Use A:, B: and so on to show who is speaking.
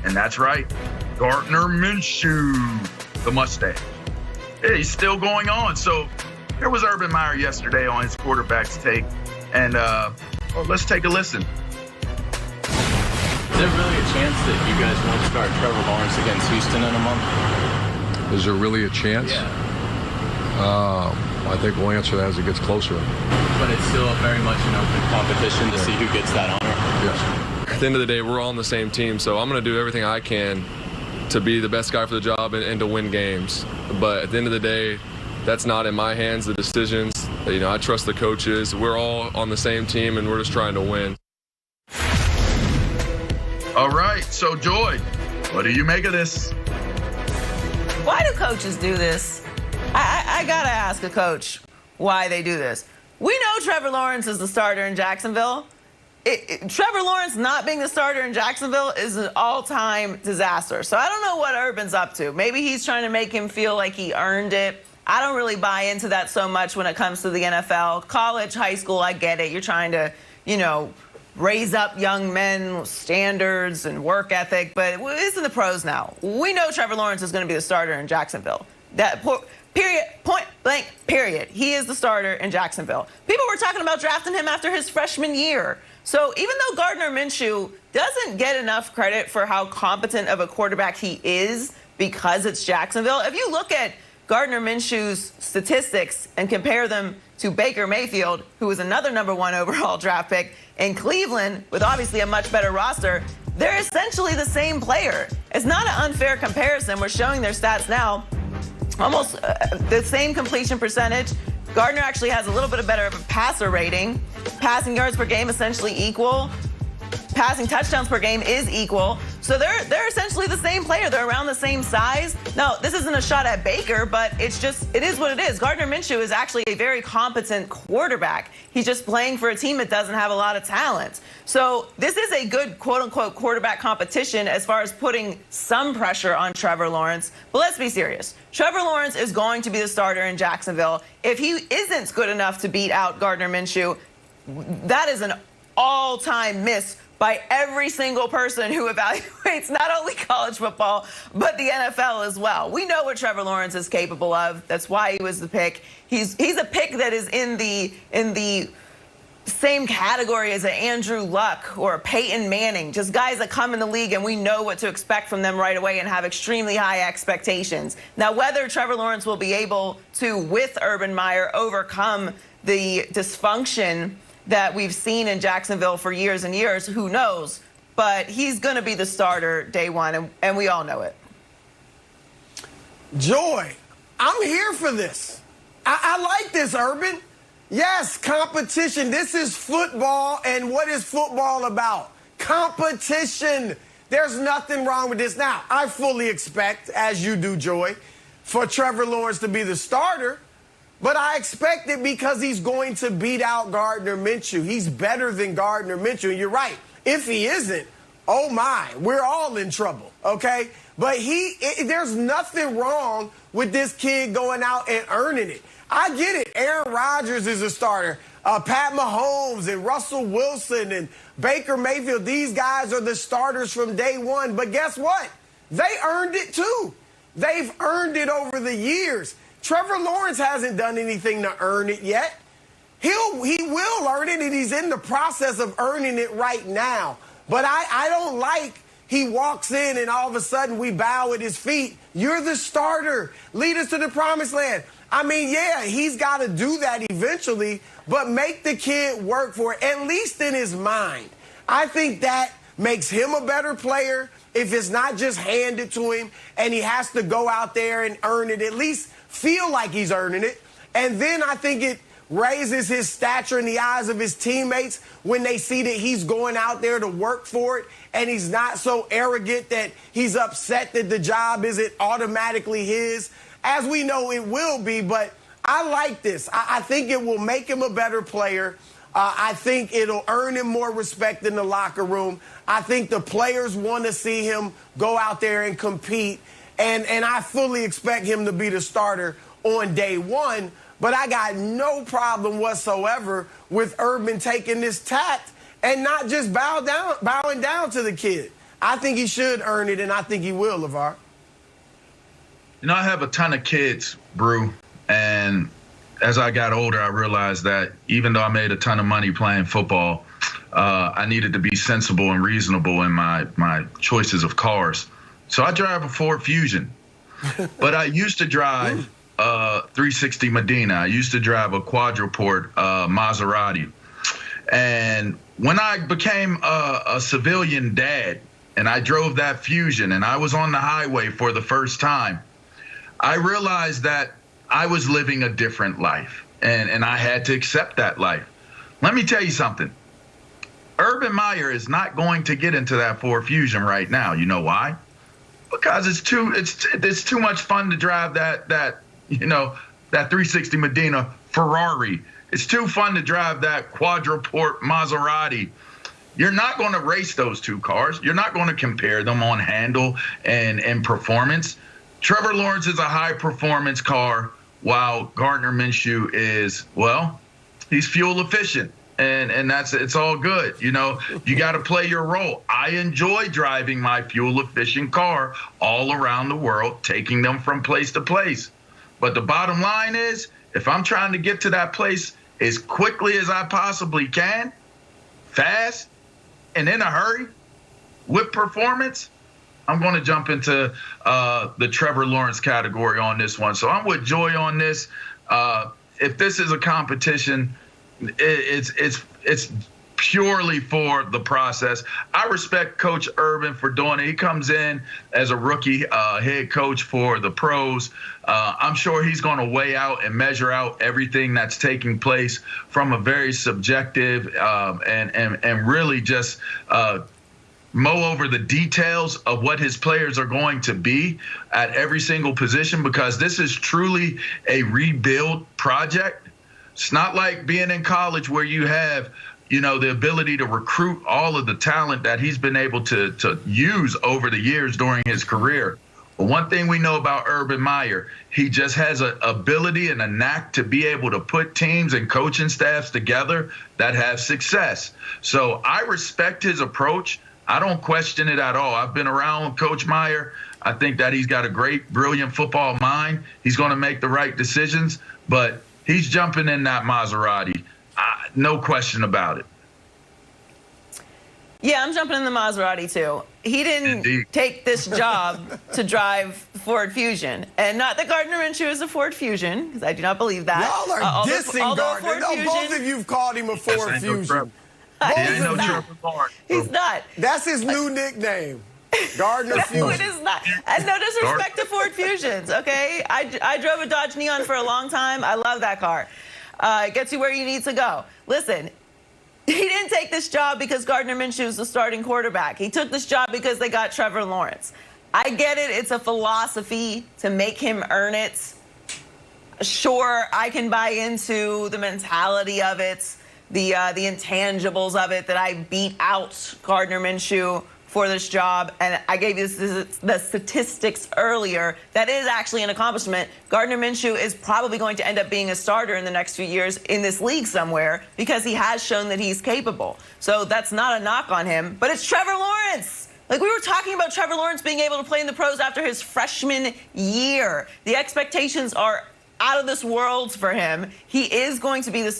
A: And that's right, Gardner Minshew, the mustache. Yeah, he's still going on. So here was Urban Meyer yesterday on his quarterback's take. And let's take a listen.
B: Is there really a chance that you guys won't start Trevor Lawrence against Houston in a month?
C: Is there really a chance?
B: Yeah.
C: I think we'll answer that as it gets closer.
B: But it's still very much an open competition to see who gets that honor.
C: Yes.
D: At the end of the day, we're all on the same team, so I'm going to do everything I can to be the best guy for the job and to win games. But at the end of the day, that's not in my hands, the decisions. I trust the coaches. We're all on the same team, and we're just trying to win.
A: All right, so Joy, what do you make of this?
E: Why do coaches do this? I got to ask a coach why they do this. We know Trevor Lawrence is the starter in Jacksonville. Trevor Lawrence not being the starter in Jacksonville is an all-time disaster. So I don't know what Urban's up to. Maybe he's trying to make him feel like he earned it. I don't really buy into that so much when it comes to the NFL. College, high school, I get it. You're trying to, raise up young men, standards and work ethic. But it's in the pros now. We know Trevor Lawrence is going to be the starter in Jacksonville. Period, point blank, period. He is the starter in Jacksonville. People were talking about drafting him after his freshman year. So even though Gardner Minshew doesn't get enough credit for how competent of a quarterback he is because it's Jacksonville, if you look at Gardner Minshew's statistics and compare them to Baker Mayfield, who was another #1 overall draft pick, in Cleveland with obviously a much better roster, they're essentially the same player. It's not an unfair comparison. We're showing their stats now. Almost the same completion percentage. Gardner actually has a little bit better of a passer rating. Passing yards per game essentially equal. Passing touchdowns per game is equal. So they're essentially the same player. They're around the same size. Now, this isn't a shot at Baker, but it is what it is. Gardner Minshew is actually a very competent quarterback. He's just playing for a team that doesn't have a lot of talent. So this is a good quote-unquote quarterback competition as far as putting some pressure on Trevor Lawrence. But let's be serious. Trevor Lawrence is going to be the starter in Jacksonville. If he isn't good enough to beat out Gardner Minshew, that is an all-time miss by every single person who evaluates not only college football, but the NFL as well. We know what Trevor Lawrence is capable of. That's why he was the pick. He's a pick that is in the same category as an Andrew Luck or a Peyton Manning, just guys that come in the league and we know what to expect from them right away and have extremely high expectations. Now, whether Trevor Lawrence will be able to, with Urban Meyer, overcome the dysfunction that we've seen in Jacksonville for years and years, who knows? But he's going to be the starter day one, and we all know it.
F: Joy, I'm here for this. I like this, Urban. Yes, competition. This is football, and what is football about? Competition. There's nothing wrong with this. Now, I fully expect, as you do, Joy, for Trevor Lawrence to be the starter. But I expect it because he's going to beat out Gardner Minshew. He's better than Gardner Minshew. And you're right. If he isn't, oh my, we're all in trouble, okay? But there's nothing wrong with this kid going out and earning it. I get it. Aaron Rodgers is a starter. Pat Mahomes and Russell Wilson and Baker Mayfield, these guys are the starters from day one. But guess what? They earned it too. They've earned it over the years. Trevor Lawrence hasn't done anything to earn it yet. He will earn it, and he's in the process of earning it right now. But I don't like he walks in and all of a sudden we bow at his feet. You're the starter. Lead us to the promised land. I mean, yeah, he's got to do that eventually, but make the kid work for it, at least in his mind. I think that makes him a better player if it's not just handed to him and he has to go out there and earn it, at least feel like he's earning it. And then I think it raises his stature in the eyes of his teammates when they see that he's going out there to work for it and he's not so arrogant that he's upset that the job isn't automatically his. As we know, it will be, but I like this. I think it will make him a better player. I think it'll earn him more respect in the locker room. I think the players want to see him go out there and compete. And I fully expect him to be the starter on day one. But I got no problem whatsoever with Urban taking this tact and not just bowing down to the kid. I think he should earn it, and I think he will, LeVar.
A: You know, I have a ton of kids, Brew, and as I got older, I realized that even though I made a ton of money playing football, I needed to be sensible and reasonable in my choices of cars. So I drive a Ford Fusion, but I used to drive 360 Medina. I used to drive a quadruport Maserati. And when I became a civilian dad and I drove that Fusion and I was on the highway for the first time, I realized that I was living a different life, and I had to accept that life. Let me tell you something. Urban Meyer is not going to get into that Ford Fusion right now. You know why? Because it's too much fun to drive that 360 Medina Ferrari. It's too fun to drive that quadruport Maserati. You're not going to race those two cars. You're not going to compare them on handle and performance. Trevor Lawrence is a high-performance car, while Gardner Minshew is, well, he's fuel efficient. And it's all good. You know, you got to play your role. I enjoy driving my fuel-efficient car all around the world, taking them from place to place. But the bottom line is, if I'm trying to get to that place as quickly as I possibly can, fast, and in a hurry, with performance, I'm going to jump into the Trevor Lawrence category on this one. So I'm with Joy on this. If this is a competition, it's purely for the process. I respect Coach Urban for doing it. He comes in as a rookie head coach for the pros. I'm sure he's going to weigh out and measure out everything that's taking place from a very subjective and really just mow over the details of what his players are going to be at every single position, because this is truly a rebuild project. It's not like being in college where you have, the ability to recruit all of the talent that he's been able to use over the years during his career. But one thing we know about Urban Meyer, he just has an ability and a knack to be able to put teams and coaching staffs together that have success. So I respect his approach. I don't question it at all. I've been around Coach Meyer. I think that he's got a great, brilliant football mind. He's going to make the right decisions, but he's jumping in that Maserati. No question about it.
E: Yeah, I'm jumping in the Maserati too. He didn't take this job to drive Ford Fusion. And not that Gardner Minshew is a Ford Fusion, because I do not believe that.
F: Y'all are dissing Gardner. No, both of you have called him a Ford Fusion.
E: He's not.
F: That's his new nickname. Gardner Fusion.
E: No, it is not. And no disrespect to Ford Fusions, okay? I drove a Dodge Neon for a long time. I love that car. It gets you where you need to go. Listen, he didn't take this job because Gardner Minshew is the starting quarterback. He took this job because they got Trevor Lawrence. I get it. It's a philosophy to make him earn it. Sure, I can buy into the mentality of it, the intangibles of it, that I beat out Gardner Minshew for this job. And I gave you the statistics earlier. That is actually an accomplishment. Gardner Minshew is probably going to end up being a starter in the next few years in this league somewhere, because he has shown that he's capable. So that's not a knock on him, but it's Trevor Lawrence. Like, we were talking about Trevor Lawrence being able to play in the pros after his freshman year. The expectations are out of this world for him. He is going to be the